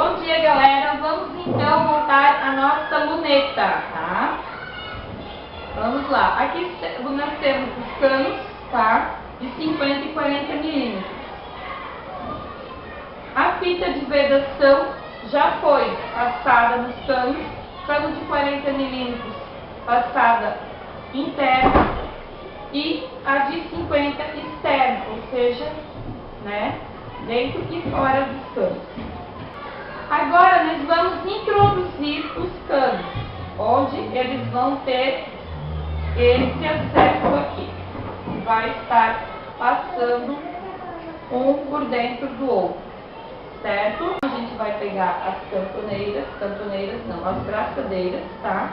Bom dia, galera. Vamos então montar a nossa luneta, tá? Vamos lá. Aqui nós temos os canos, tá? De 50 e 40 milímetros. A fita de vedação já foi passada nos canos. Cano de 40 milímetros passada interna e a de 50 externa, ou seja, né, dentro e fora dos canos. Agora nós vamos introduzir os canos, onde eles vão ter esse acesso aqui. Vai estar passando um por dentro do outro, certo? A gente vai pegar as as braçadeiras, tá?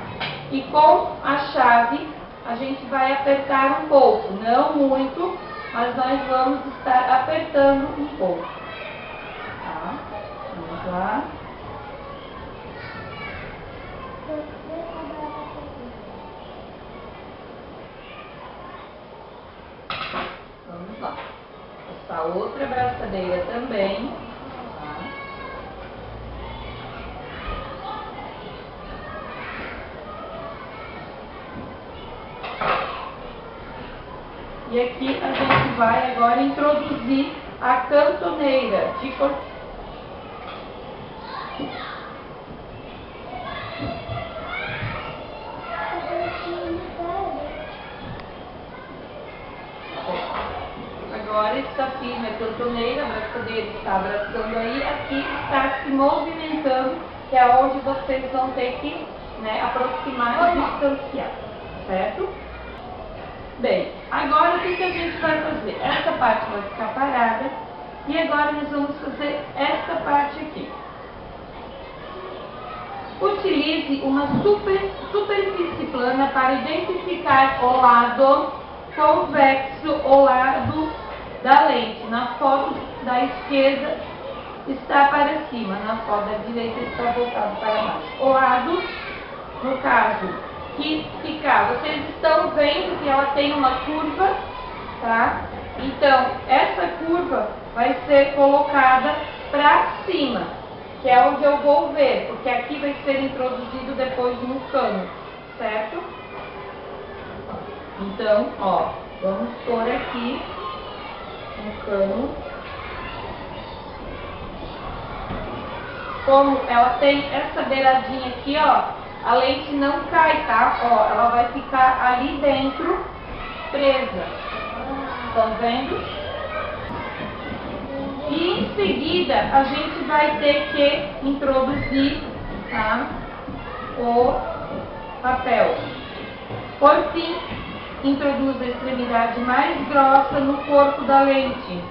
E com a chave a gente vai apertar um pouco, não muito, mas nós vamos estar apertando um pouco, tá? Vamos lá. Vamos lá. Essa outra braçadeira também, tá? E aqui a gente vai agora introduzir a cantoneira de cortina. Agora está firme a cantoneira, a braçadeira está abraçando aí, aqui está se movimentando, que é onde vocês vão ter que, né, aproximar e distanciar, certo? Bem, agora o que a gente vai fazer? Essa parte vai ficar parada e agora nós vamos fazer esta parte aqui. Utilize uma superfície plana para identificar o lado convexo, o lado da lente. Na foto da esquerda está para cima, na foto da direita está voltado para baixo. O lado, no caso, que ficar, vocês estão vendo que ela tem uma curva, tá? Então, essa curva vai ser colocada para cima, que é onde eu vou ver, porque aqui vai ser introduzido depois no cano, certo? Então, ó, vamos pôr aqui no cano. Como ela tem essa beiradinha aqui, ó, a lente não cai, tá? Ó, ela vai ficar ali dentro, presa. Estão vendo? E em seguida, a gente vai ter que introduzir, tá, o papel. Por fim, introduz a extremidade mais grossa no corpo da lente,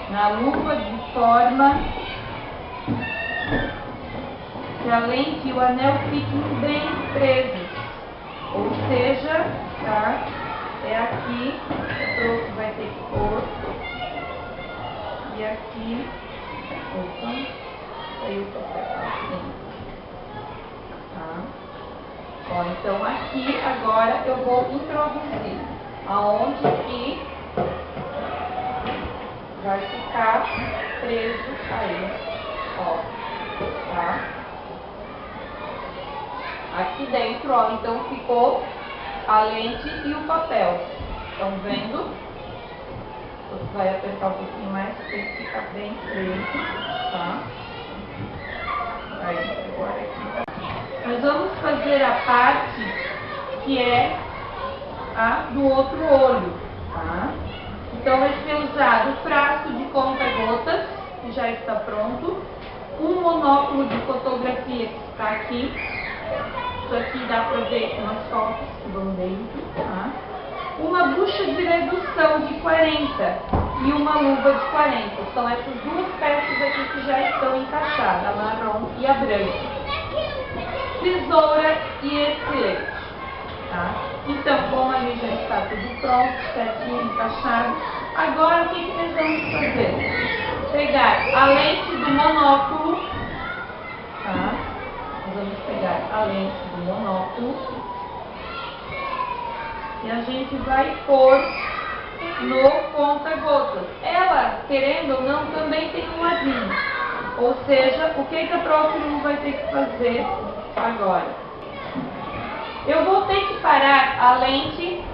na luva, de forma que a lente e o anel fiquem bem presos. Ou seja, tá, é aqui, pronto, vai ter que pôr. E aqui, opa, saiu o papel, assim, tá? Ó, então aqui agora eu vou introduzir aonde que vai ficar preso aí, ó, tá? Aqui dentro, ó, então ficou a lente e o papel, estão vendo? Você vai apertar um pouquinho mais, tem que ficar bem preso, tá? Aí, agora aqui. Nós vamos fazer a parte que é a do outro olho, tá? Então vai ser usado o frasco de conta-gotas, que já está pronto, um monóculo de fotografia que está aqui. Isso aqui dá para ver umas fotos que vão dentro, tá? Uma bucha de redução de 40 e uma luva de 40. São essas duas peças aqui que já estão encaixadas, a marrom e a branca. Tesoura e estilete, tá? Então, como ali já está tudo pronto, certinho, encaixado, agora o que nós vamos fazer? Pegar a lente do monóculo, tá? Nós vamos pegar a lente do monóculo e a gente vai pôr no conta-gotas. Ela, querendo ou não, também tem um ladinho. Ou seja, o que a prof. Lu vai ter que fazer agora? Eu vou ter que parar a lente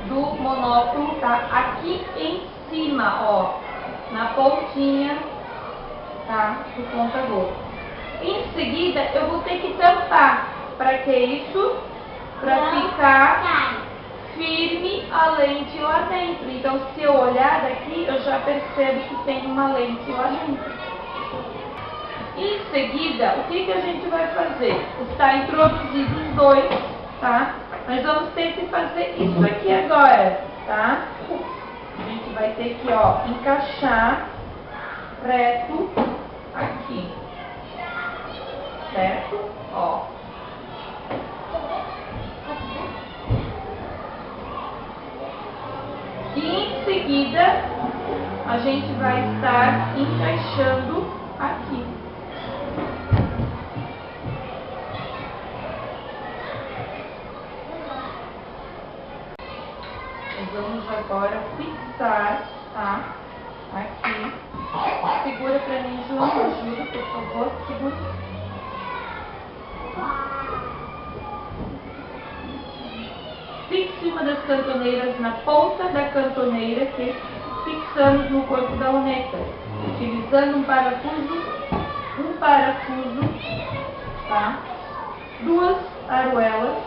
do monóculo, tá? Aqui em cima, ó, na pontinha, tá? Do ponta-gota. Em seguida, eu vou ter que tampar. Para que isso? Para ficar firme a lente lá dentro. Então, se eu olhar daqui, eu já percebo que tem uma lente lá dentro. Em seguida, o que a gente vai fazer? Está introduzido os dois, tá? Nós vamos ter que fazer isso aqui agora, tá? A gente vai ter que, ó, encaixar reto aqui, certo? Ó. E em seguida, a gente vai estar encaixando aqui. Nós vamos agora fixar, tá? Aqui. Segura pra mim, João, ajuda, por favor. Segura. Fixe uma das cantoneiras na ponta da cantoneira que fixamos no corpo da luneta, utilizando um parafuso, tá? Duas aruelas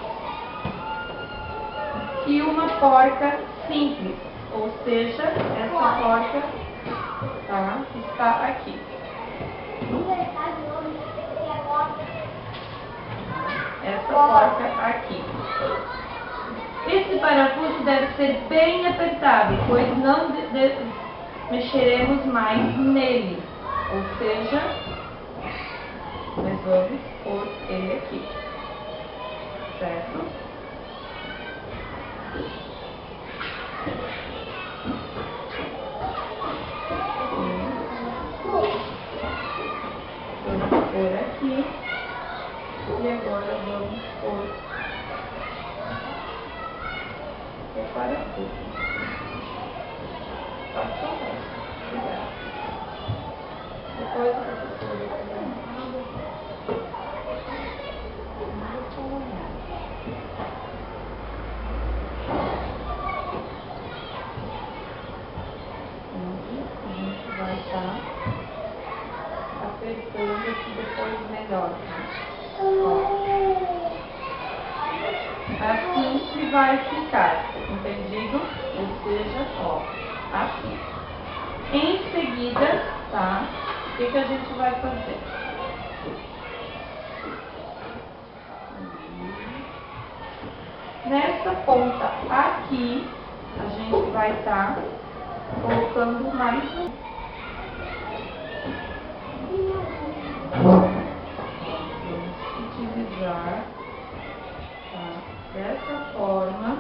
e uma porca simples, ou seja, essa porca, tá? Está aqui. Essa porca aqui. Esse parafuso deve ser bem apertado, pois não mexeremos mais nele. Ou seja, nós vamos pôr ele aqui. Certo? Vamos pôr aqui. E agora vamos pôr o parafuso. Passa o resto. Obrigada. Depois a professora vai dar. A gente vai estar apertando aqui depois melhor. Ó. Assim que vai ficar, entendido? Ou seja, ó, assim. Em seguida, tá? O que a gente vai fazer? Nessa ponta aqui, a gente vai estar colocando mais um. Vamos utilizar, tá, dessa forma,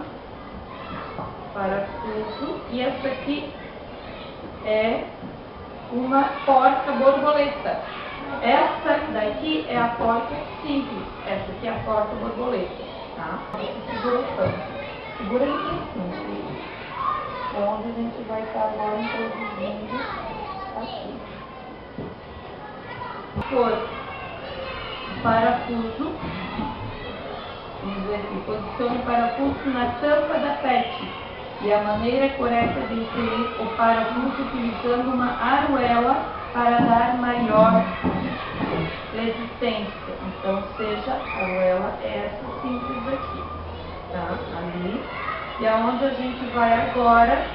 parafuso. E essa aqui é uma porca borboleta. Essa daqui é a porca simples. Essa aqui é a porca borboleta, tá? Segura tanto. Segura ele aqui, onde a gente vai estar agora introduzindo aqui. Por parafuso, vamos ver aqui, posicione o parafuso na tampa da PET e a maneira correta de inserir o parafuso utilizando uma aruela para dar maior resistência. Então, seja a aruela é essa simples aqui, tá? Ali. E aonde a gente vai agora,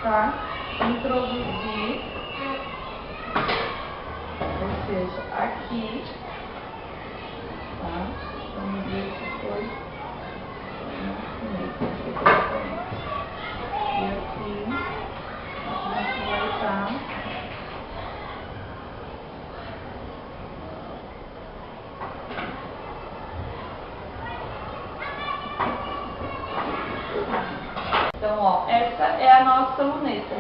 tá? Introduzir, ou seja, aqui, tá? Vamos ver se foi e aqui a gente vai estar então, ó, essa é a nossa luneta.